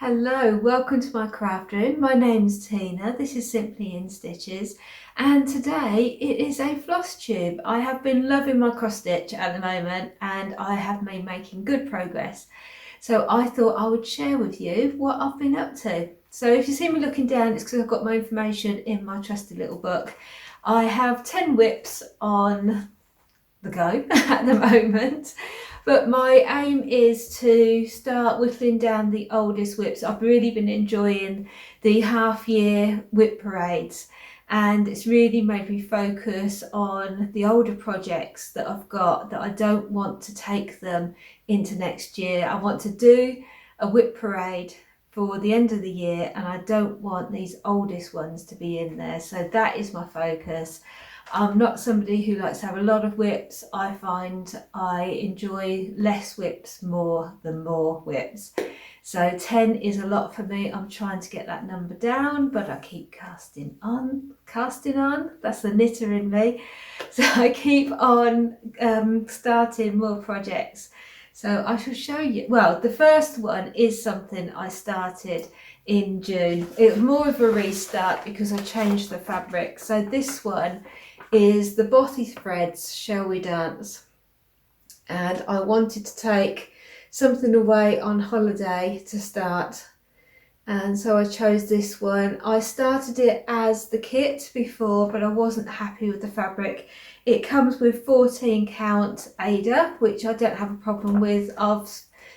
Hello, welcome to my craft room. My name's Tina, this is Simply in Stitches, and today it is a floss tube. I have been loving my cross stitch at the moment and I have been making good progress. So I thought I would share with you what I've been up to. So if you see me looking down, it's because I've got my information in my trusty little book. I have 10 whips on the go at the moment. But my aim is to start whittling down the oldest whips. I've really been enjoying the half-year whip parades, and it's really made me focus on the older projects that I've got that I don't want to take them into next year. I want to do a whip parade for the end of the year and I don't want these oldest ones to be in there. So that is my focus. I'm not somebody who likes to have a lot of whips. I find I enjoy less whips more than more whips. So 10 is a lot for me. I'm trying to get that number down, but I keep casting on, that's the knitter in me. So I keep on starting more projects. So I shall show you, well, the first one is something I started in June. It was more of a restart because I changed the fabric. So this one is the Bothy threads Shall We Dance, and I wanted to take something away on holiday to start, and so I chose this one. I started it as the kit before, but I wasn't happy with the fabric. It comes with 14 count Ada, which I don't have a problem with. I've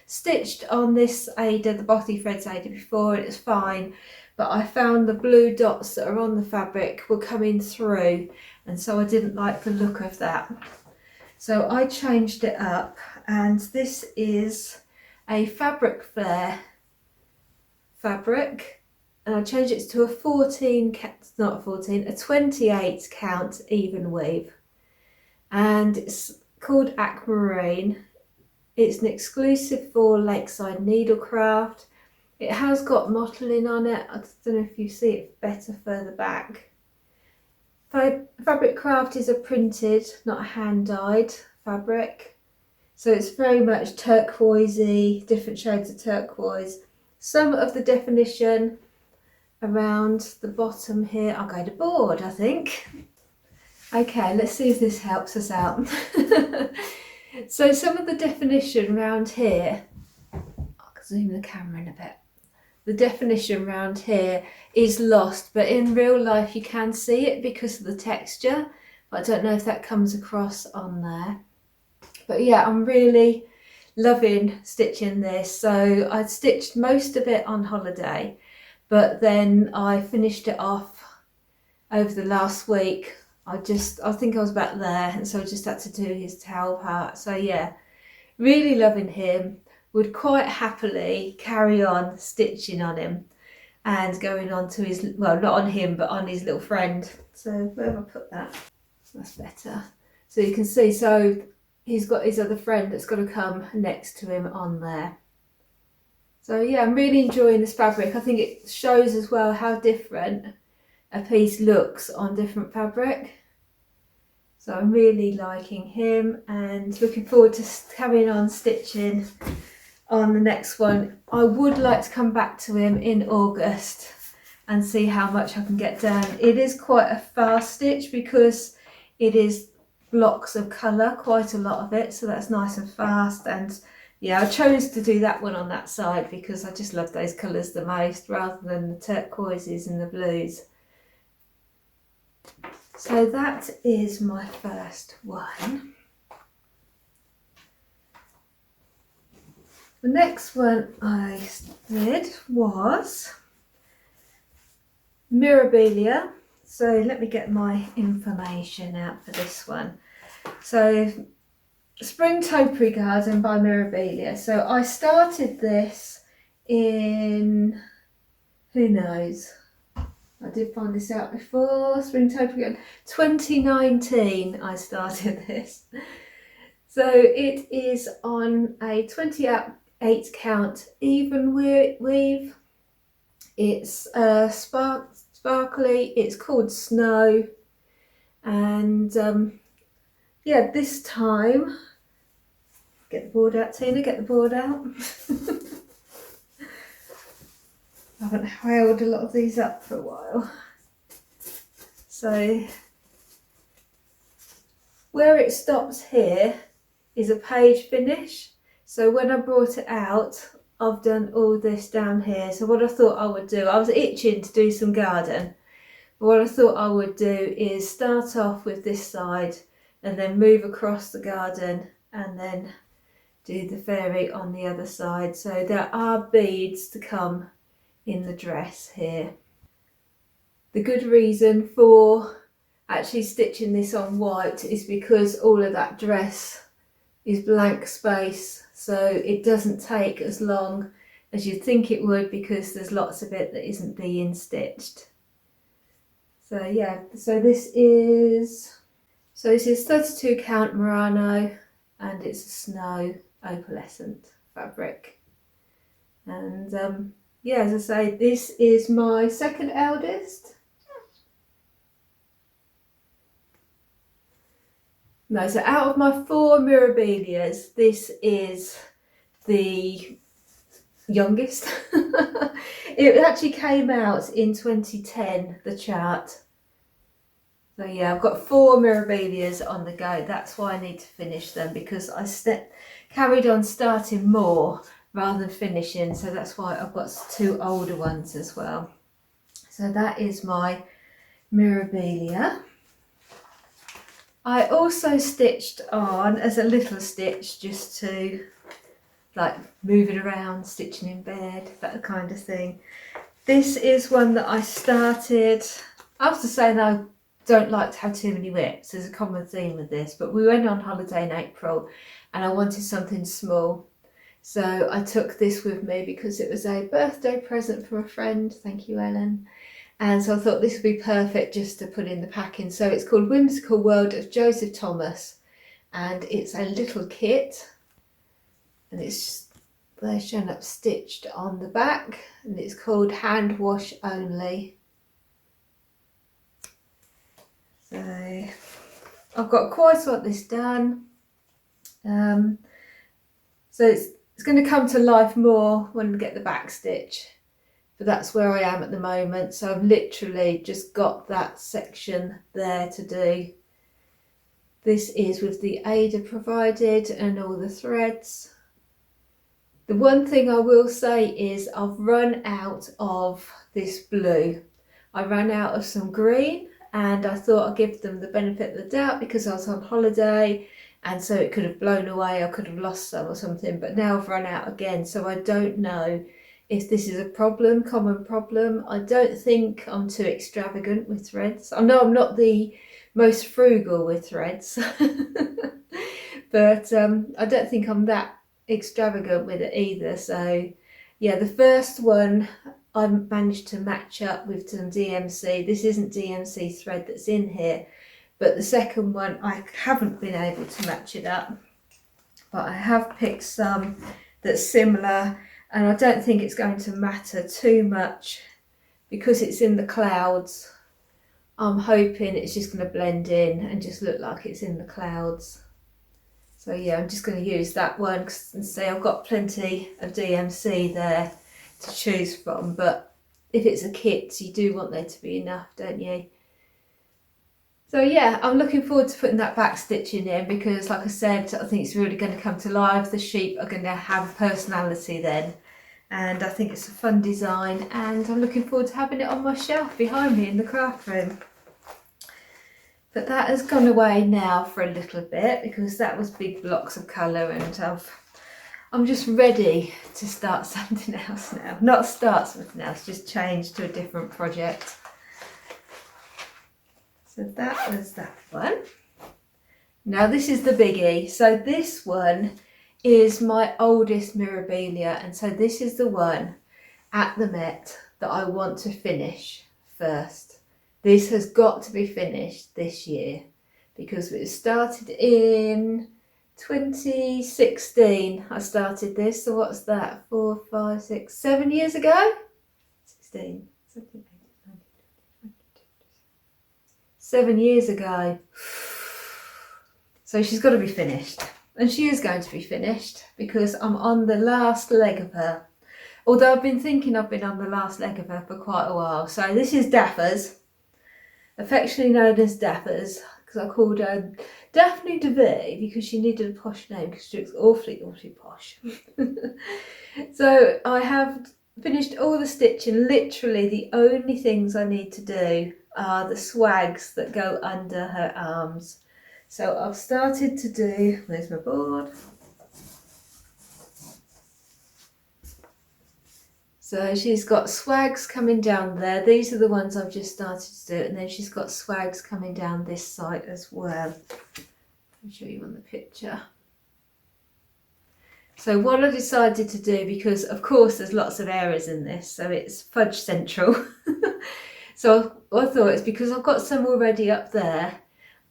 stitched on this Ada, the Bothy threads Ada, before and it's fine, but I found the blue dots that are on the fabric were coming through, and so I didn't like the look of that. So I changed it up, and this is a fabric flare fabric, and I changed it to a 28 count even weave, and it's called Aquamarine. It's an exclusive for Lakeside Needlecraft. It has got mottling on it. I don't know if you see it better further back. Fabric Craft is a printed, not a hand-dyed fabric. So it's very much turquoisey, different shades of turquoise. Some of the definition around the bottom here, I'll go to board, I think. Okay, let's see if this helps us out. So some of the definition around here, I'll zoom the camera in a bit. The definition around here is lost, but in real life you can see it because of the texture, but I don't know if that comes across on there. But yeah, I'm really loving stitching this. So I stitched most of it on holiday, but then I finished it off over the last week. I think I was about there, and so I just had to do his towel part. So yeah, really loving him. Would quite happily carry on stitching on him and going on to his, well, not on him, but on his little friend. So where have I put that? That's better. So you can see, so he's got his other friend that's got to come next to him on there. So yeah, I'm really enjoying this fabric. I think it shows as well how different a piece looks on different fabric. So I'm really liking him and looking forward to carrying on stitching on the next one. I would like to come back to him in August and see how much I can get down. It is quite a fast stitch because it is blocks of colour, quite a lot of it, so that's nice and fast. And yeah, I chose to do that one on that side because I just love those colours the most rather than the turquoises and the blues. So that is my first one. The next one I did was Mirabilia. So let me get my information out for this one. So Spring Topiary Garden by Mirabilia. So I started this in, who knows, I did find this out before, Spring Topiary Garden, 2019 I started this. So it is on a 28 count even weave. It's sparkly, it's called Snow, and yeah, this time, get the board out Tina, get the board out. I haven't held a lot of these up for a while. So where it stops here is a page finish. So when I brought it out, I've done all this down here. So what I thought I would do, I was itching to do some garden. But what I thought I would do is start off with this side and then move across the garden and then do the fairy on the other side. So there are beads to come in the dress here. The good reason for actually stitching this on white is because all of that dress is blank space, so it doesn't take as long as you'd think it would because there's lots of it that isn't being stitched. So yeah, so this is 32 count merino and it's a snow opalescent fabric. And yeah, as I say, this is my second eldest. No, so out of my 4 Mirabilias, this is the youngest. It actually came out in 2010, the chart. So yeah, I've got 4 Mirabilias on the go. That's why I need to finish them, because I carried on starting more rather than finishing. So that's why I've got 2 older ones as well. So that is my Mirabilia. I also stitched on as a little stitch just to like move it around, stitching in bed, that kind of thing. This is one that I started, I have to say that I don't like to have too many whips, there's a common theme with this, but we went on holiday in April and I wanted something small. So I took this with me because it was a birthday present from a friend, thank you Ellen. And so I thought this would be perfect just to put in the packing. So it's called Whimsical World of Joseph Thomas. And it's a little kit. And it's, they're shown up stitched on the back. And it's called Hand Wash Only. So I've got quite a lot of this done. So it's going to come to life more when we get the back stitch. But that's where I am at the moment, so I've literally just got that section there to do. This is with the Ada provided and all the threads. The one thing I will say is I've run out of this blue. I ran out of some green and I thought I'd give them the benefit of the doubt because I was on holiday and so it could have blown away, I could have lost some or something, but now I've run out again, so I don't know if this is a problem, common problem. I don't think I'm too extravagant with threads. I know I'm not the most frugal with threads, but I don't think I'm that extravagant with it either. So yeah, the first one I managed to match up with some DMC. This isn't DMC thread that's in here, but the second one I haven't been able to match it up. But I have picked some that's similar. And I don't think it's going to matter too much because it's in the clouds. I'm hoping it's just going to blend in and just look like it's in the clouds. So yeah, I'm just going to use that one and say I've got plenty of DMC there to choose from. But if it's a kit, you do want there to be enough, don't you? So yeah, I'm looking forward to putting that back stitching in because like I said, I think it's really going to come to life. The sheep are going to have a personality then. And I think it's a fun design and I'm looking forward to having it on my shelf behind me in the craft room. But that has gone away now for a little bit because that was big blocks of colour and I'm just ready to start something else now. Not start something else, just change to a different project. So that was that one. Now this is the biggie. So this one is my oldest Mirabilia, and so this is the one at the Met that I want to finish first. This has got to be finished this year because it started in 2016. I started this, so what's that, 4, 5, 6, 7 years ago? 16, 17, 18, 19, 7 years ago. So she's got to be finished. And she is going to be finished because I'm on the last leg of her. Although I've been thinking I've been on the last leg of her for quite a while. So this is Daffers, affectionately known as Daffers, because I called her Daphne DeVay because she needed a posh name because she looks awfully, awfully posh. So I have finished all the stitching. Literally the only things I need to do are the swags that go under her arms. So I've started to do, there's my board. So she's got swags coming down there. These are the ones I've just started to do, and then she's got swags coming down this side as well. I'll show you on the picture. So what I decided to do, because of course there's lots of errors in this, so it's fudge central. So I thought it's because I've got some already up there,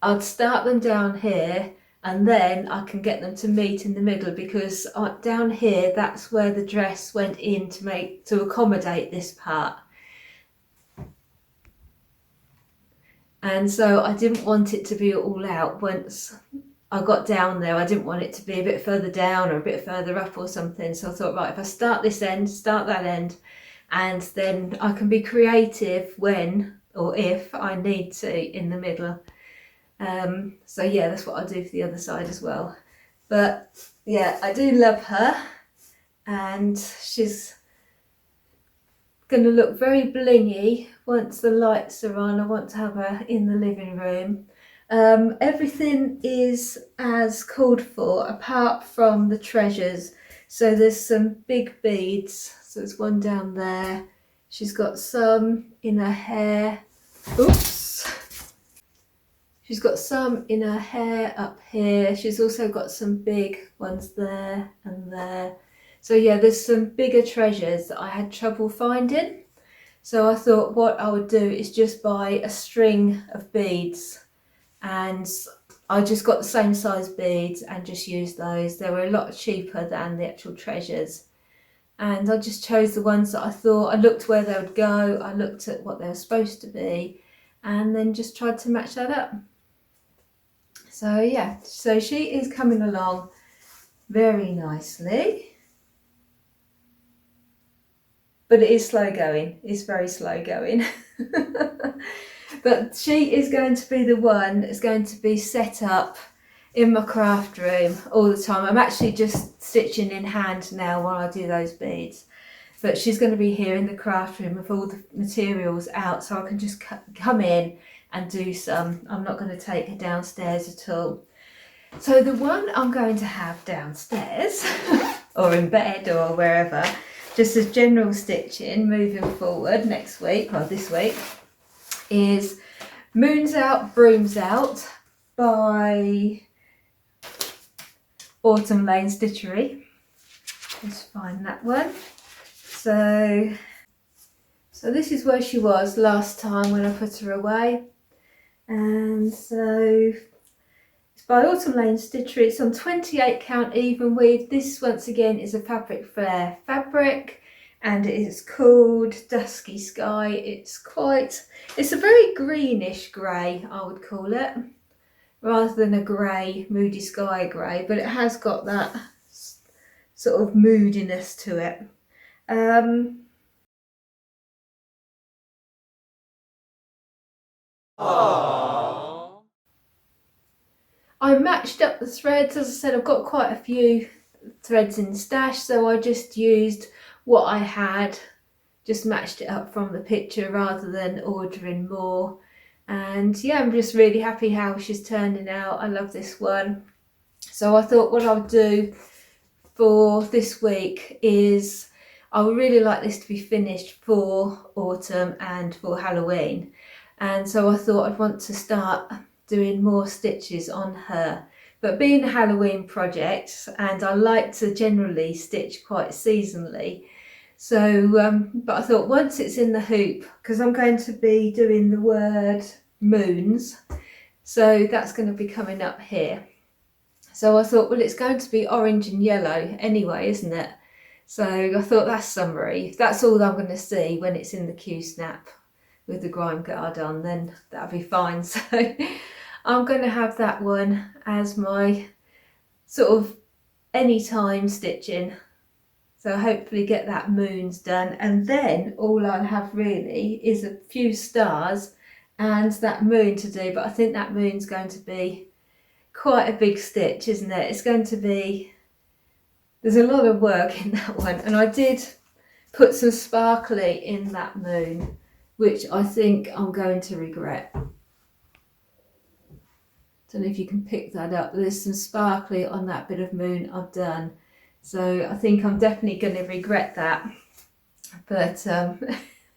I'd start them down here and then I can get them to meet in the middle, because down here that's where the dress went in to accommodate this part. And so I didn't want it to be all out once I got down there. I didn't want it to be a bit further down or a bit further up or something. So I thought, right, if I start this end, start that end, and then I can be creative when or if I need to in the middle. So yeah, that's what I'll do for the other side as well. But yeah, I do love her, and she's going to look very blingy once the lights are on. I want to have her in the living room. Everything is as called for apart from the treasures. So there's some big beads. So there's one down there. She's got some in her hair. Oops. She's got some in her hair up here. She's also got some big ones there and there. So yeah, there's some bigger treasures that I had trouble finding. So I thought what I would do is just buy a string of beads, and I just got the same size beads and just used those. They were a lot cheaper than the actual treasures. And I just chose the ones that I thought, I looked where they would go, I looked at what they were supposed to be, and then just tried to match that up. So yeah, so she is coming along very nicely. But it is slow going, it's very slow going. But she is going to be the one that's going to be set up in my craft room all the time. I'm actually just stitching in hand now while I do those beads. But she's going to be here in the craft room with all the materials out, so I can just come in and do some. I'm not going to take her downstairs at all. So the one I'm going to have downstairs or in bed or wherever, just as general stitching moving forward next week, or this week, is Moons Out, Brooms Out by Autumn Lane Stitchery. Let's find that one. So this is where she was last time when I put her away. And so it's by Autumn Lane Stitchery. It's on 28 count even weave. This once again is a Fabric Flare fabric, and it is called Dusky Sky. It's a very greenish grey, I would call it, rather than a grey, moody sky grey, but it has got that sort of moodiness to it. I matched up the threads. As I said, I've got quite a few threads in stash, so I just used what I had, just matched it up from the picture rather than ordering more. And yeah, I'm just really happy how she's turning out. I love this one. So I thought what I'll do for this week is I would really like this to be finished for autumn and for Halloween. And so I thought I'd want to start doing more stitches on her. But being a Halloween project, and I like to generally stitch quite seasonally, so but I thought once it's in the hoop, because I'm going to be doing the word moons, so that's going to be coming up here. So I thought, well, it's going to be orange and yellow anyway, isn't it? So I thought that's summery. If that's all I'm going to see when it's in the Q-snap with the grime guard on, then that'll be fine. So I'm going to have that one as my sort of anytime stitching. So hopefully get that moons done, and then all I'll have really is a few stars and that moon to do. But I think that moon's going to be quite a big stitch, isn't it? It's going to be, there's a lot of work in that one, and I did put some sparkly in that moon, which I think I'm going to regret. Don't know if you can pick that up. There's some sparkly on that bit of moon I've done. So I think I'm definitely going to regret that. But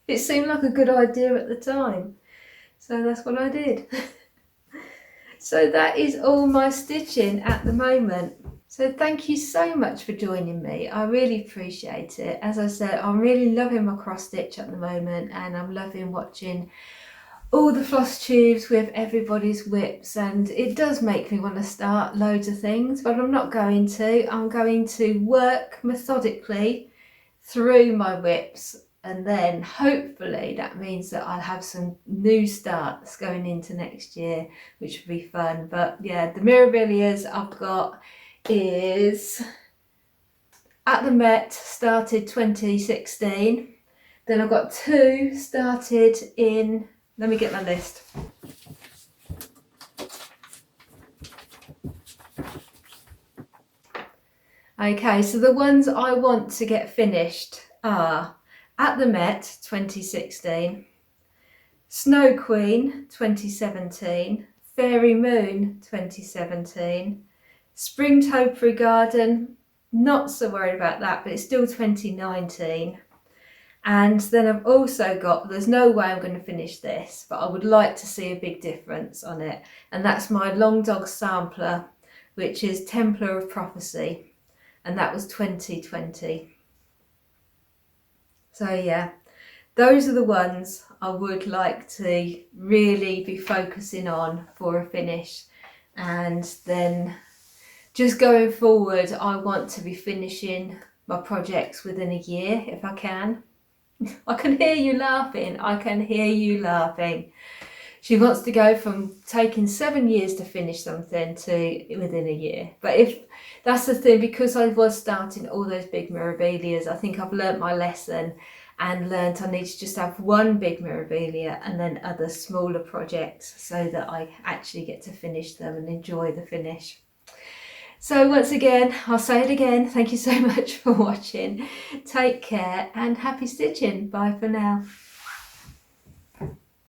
it seemed like a good idea at the time. So that's what I did. So that is all my stitching at the moment. So thank you so much for joining me. I really appreciate it. As I said, I'm really loving my cross stitch at the moment, and I'm loving watching all the floss tubes with everybody's whips, and it does make me want to start loads of things, but I'm not going to. I'm going to work methodically through my whips, and then hopefully that means that I'll have some new starts going into next year, which will be fun. But yeah, the Mirabilias I've got is at the Met started 2016, then I've got 2 started in, let me get my list. Okay, so the ones I want to get finished are At the Met 2016, Snow Queen 2017, Fairy Moon 2017, Spring Topiary Garden, not so worried about that, but it's still 2019. And then I've also got, there's no way I'm going to finish this, but I would like to see a big difference on it. And that's my Long Dog Sampler, which is Templar Prophecy. And that was 2020. So yeah, those are the ones I would like to really be focusing on for a finish. And then just going forward, I want to be finishing my projects within a year if I can. I can hear you laughing. I can hear you laughing. She wants to go from taking 7 years to finish something to within a year. But if that's the thing, because I was starting all those big Mirabilias, I think I've learnt my lesson and learnt I need to just have one big Mirabilia and then other smaller projects so that I actually get to finish them and enjoy the finish. So once again, I'll say it again, thank you so much for watching. Take care and happy stitching. Bye for now.